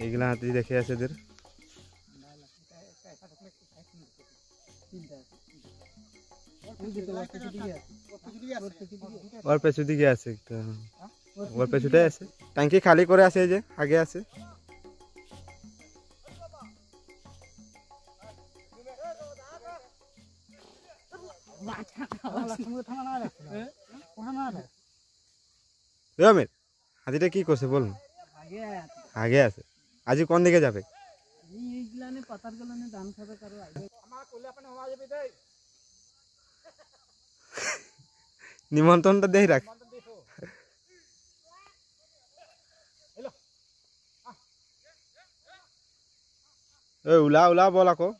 এইগুলা হাতি দেখে আছে এদের। ওর পেছু দিকে আছে একটা, ওর পেছুটাই আছে, ট্যাঙ্কি খালি করে আছে, এই যে আগে আছে। হাতিটা কি করছে বলুন? আগে আছে। আজি কোন দিকে যাবে? নিমন্ত্রণটা দেই রাখ। উলা উলা বল আকৌ।